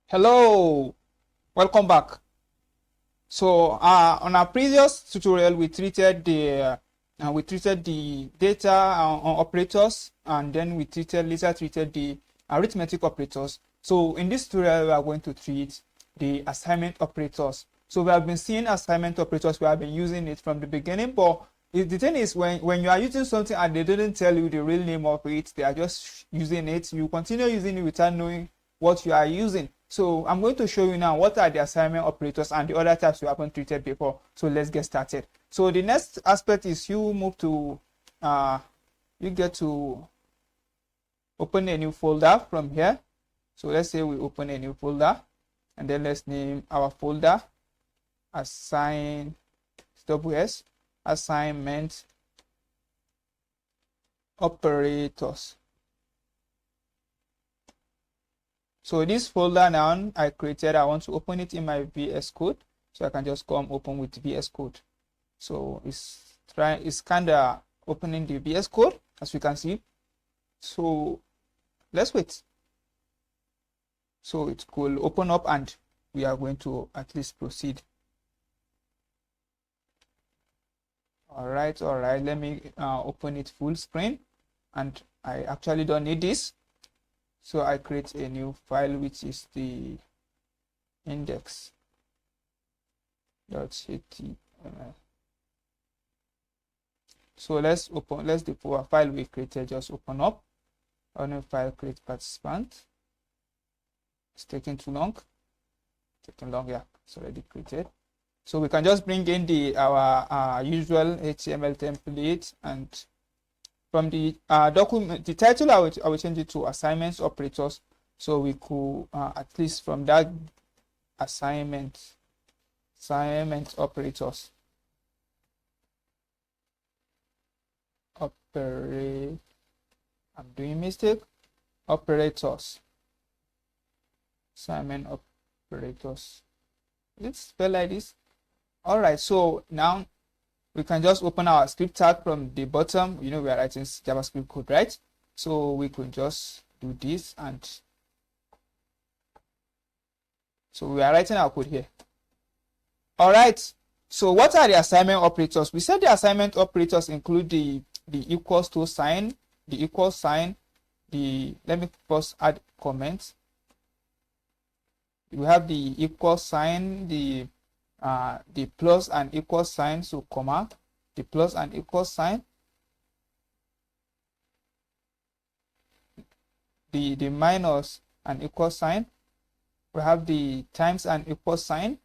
Hello, welcome back. So on our previous tutorial, we treated the data operators, and then we later treated the arithmetic operators. So in this tutorial, we are going to treat the assignment operators. So we have been seeing assignment operators. We have been using it from the beginning, but the thing is, when you are using something and they didn't tell you the real name of it, they are just using it, you continue using it without knowing what you are using. So I'm going to show you now what are the assignment operators and the other types we haven't treated before. So let's get started. So the next aspect is you get to open a new folder from here. So let's say we open a new folder, and then let's name our folder assignment operators. So this folder now I created, I want to open it in my VS Code. So I can just come open with VS Code. So it's kind of opening the VS Code, as we can see. So let's wait. So it could open up and we are going to at least proceed. All right. Let me open it full screen, and I actually don't need this. So I create a new file, which is the index.html. So let's the file we created just open up. On a file create participant. It's taking too long. Yeah, it's already created. So we can just bring in our usual HTML template, and from the document, the title I will change it to assignments operators. So we could at least from that assignment operators. I'm doing mistake. Operators. Assignment operators. Let's spell like this. All right. So now we can just open our script tag from the bottom. We are writing JavaScript code, right? So we could just do this, and so we are writing our code here. All right. So what are the assignment operators? We said the assignment operators include the equals to sign, the equal sign, let me first add comments. We have the equal sign, the plus and equal sign, so comma, the plus and equal sign, the minus and equal sign. We have the times and equal sign.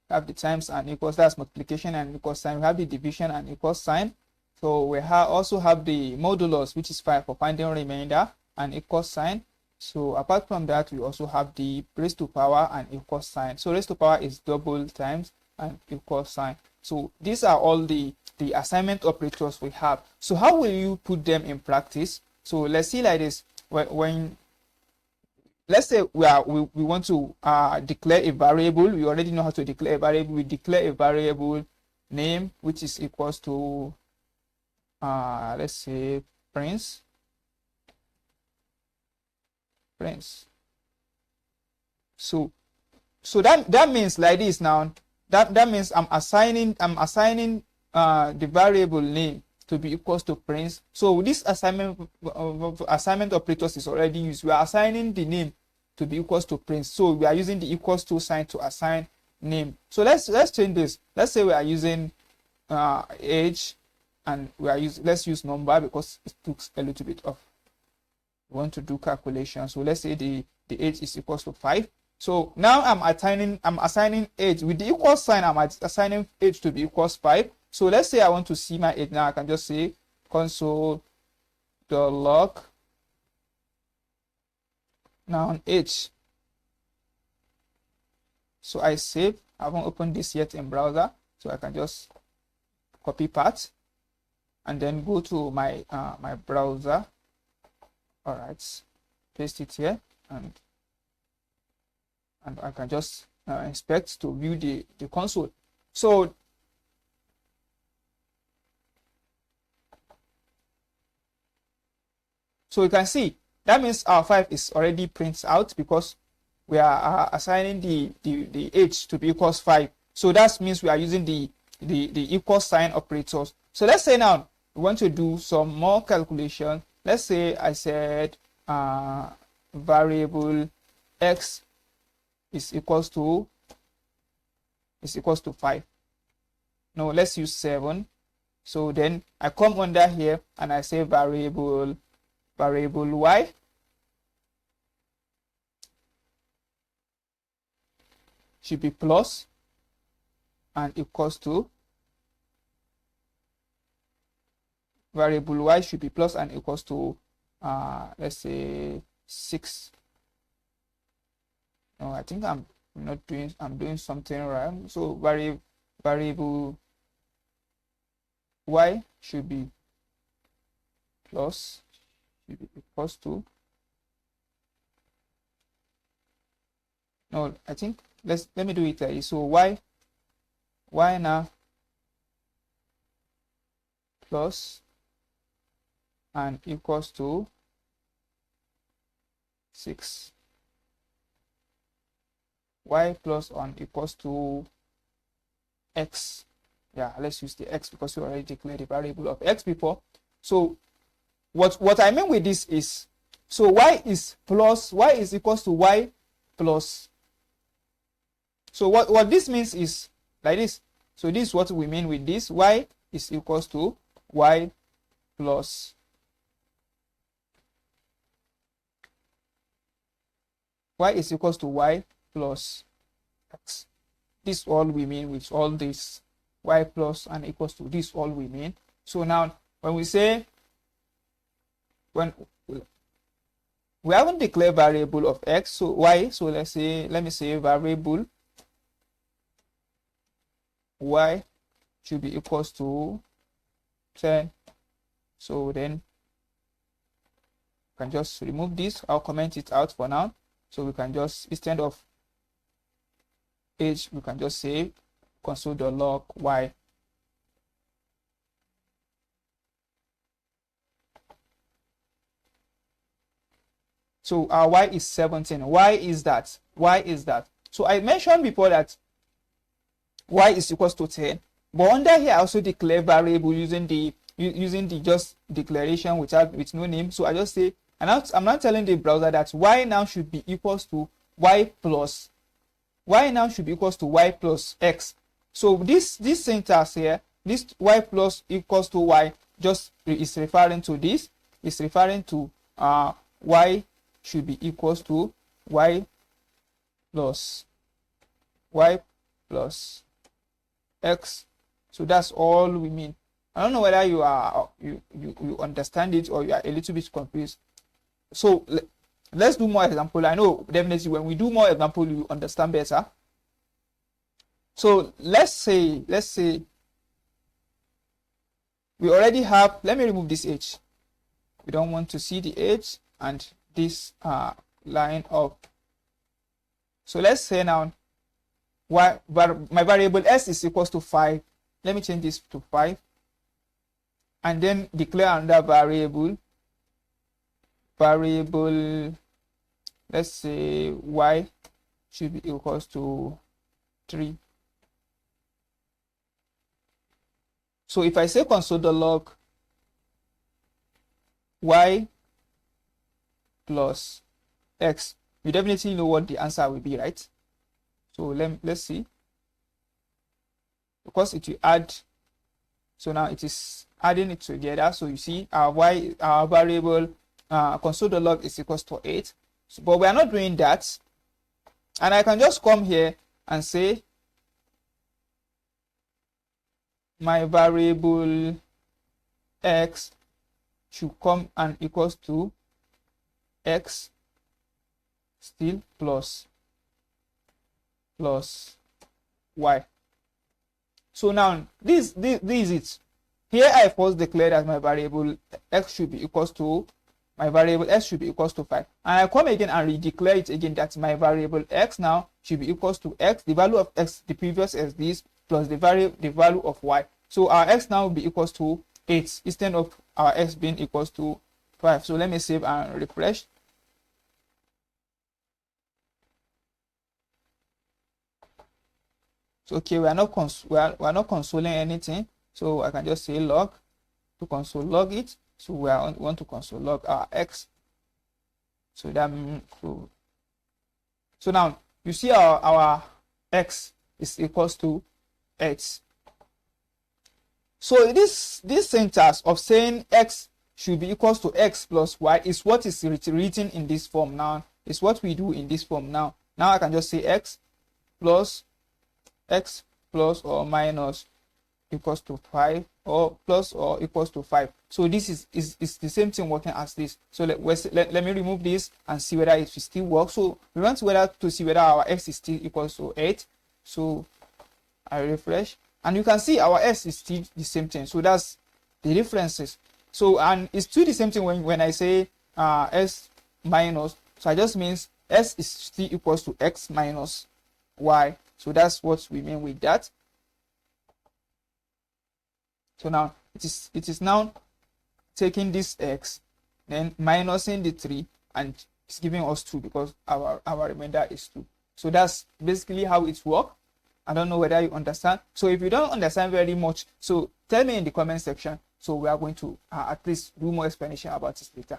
We have the times and equals, that's multiplication and equal sign. We have the division and equal sign. So we also have the modulus, which is for finding remainder and equal sign. So apart from that, we also have the raised to power and equal sign. So raised to power is double times and equal sign. So these are all the assignment operators we have. So how will you put them in practice? So let's see like this. When let's say we want to declare a variable. We already know how to declare a variable. We declare a variable name, which is equals to let's say Prince. So that means like this now. That means I'm assigning the variable name to be equals to Prince. So this assignment operators is already used. We are assigning the name to be equals to Prince. So we are using the equals to sign to assign name. So let's change this. Let's say we are using age, and let's use number because it took a little bit off. We want to do calculation. So let's say the age is equals to 5. So now I'm assigning age with the equal sign. I'm assigning age to be equals 5. So let's say I want to see my age now. I can just say console.log now age. So I save. I haven't opened this yet in browser, so I can just copy part and then go to my my browser. All right, paste it here, and I can just inspect to view the console. So you can see that means our 5 is already printed out because we are assigning the age to be equals 5. So that means we are using the equal sign operators. So let's say now we want to do some more calculation. Let's say I said variable x is equals to 5. No, let's use 7. So then I come under here and I say variable y should be plus and equals to variable y should be plus and equals to let's say 6. No, I think I'm doing something wrong. So variable y should be plus, should be equals to, no, I think let me do it like this. So y now plus and equals to 6. Y plus on equals to x. Yeah, let's use the x because we already declared the variable of x before. So what I mean with this is, so y is equals to y plus. So what this means is like this. So this is what we mean with this. Y is equals to y plus. Y is equals to y plus x. This is all we mean with all this. Y plus and equals to, this all we mean. So now when we say, when we haven't declared variable of x, so y, so let me say variable y should be equals to 10. So then we can just remove this. I'll comment it out for now. So we can just, instead of age, we can just say console.log y. So our y is 17. Why is that? Why is that? So I mentioned before that y is equals to 10. But under here I also declare variable using the just declaration with no name. So I just say, and I'm not telling the browser that y now should be equals to y plus. Y now should be equals to y plus x. So this syntax here, this y plus equals to y, just is referring to this. It's referring to y should be equals to y plus x. So that's all we mean. I don't know whether you understand it or you are a little bit confused. So let's do more example. I know definitely when we do more example you understand better. So let's say we already have, let me remove this h. We don't want to see the h and this line up. So let's say now my variable s is equals to 5. Let me change this to 5 and then declare another variable, let's say y should be equals to 3. So if I say console.log y plus x, you definitely know what the answer will be, right? So let's see, because it will add. So now it is adding it together. So you see our variable console.log is equals to 8. So, but we are not doing that, and I can just come here and say my variable x should come and equals to x still plus y. So now this is it. Here I first declare that my variable x should be equals to, my variable s should be equals to 5, and I come again and redeclare it again that my variable x now should be equals to x, the value of x, the previous is this, plus the value of y. So our x now will be equals to 8 instead of our x being equals to 5. So let me save and refresh. So okay, we are not consoling anything, so I can just say log to console log it. So we want to console log our x. So that so now you see our x is equals to 8. So this syntax of saying x should be equals to x plus y is what is written in this form now. It's what we do in this form now. Now I can just say x plus or minus equals to 5, or plus or equals to 5. So this is the same thing working as this. So let me remove this and see whether it still works. So we want to see whether our x is still equals to 8. So I refresh, and you can see our s is still the same thing. So that's the differences. So, and it's still the same thing when I say s minus. So I just means s is still equals to x minus y. So that's what we mean with that. So now it is now taking this x, then minusing the 3, and it's giving us 2 because our remainder is 2. So that's basically how it works. I don't know whether you understand. So if you don't understand very much, so tell me in the comment section. So we are going to at least do more explanation about this later.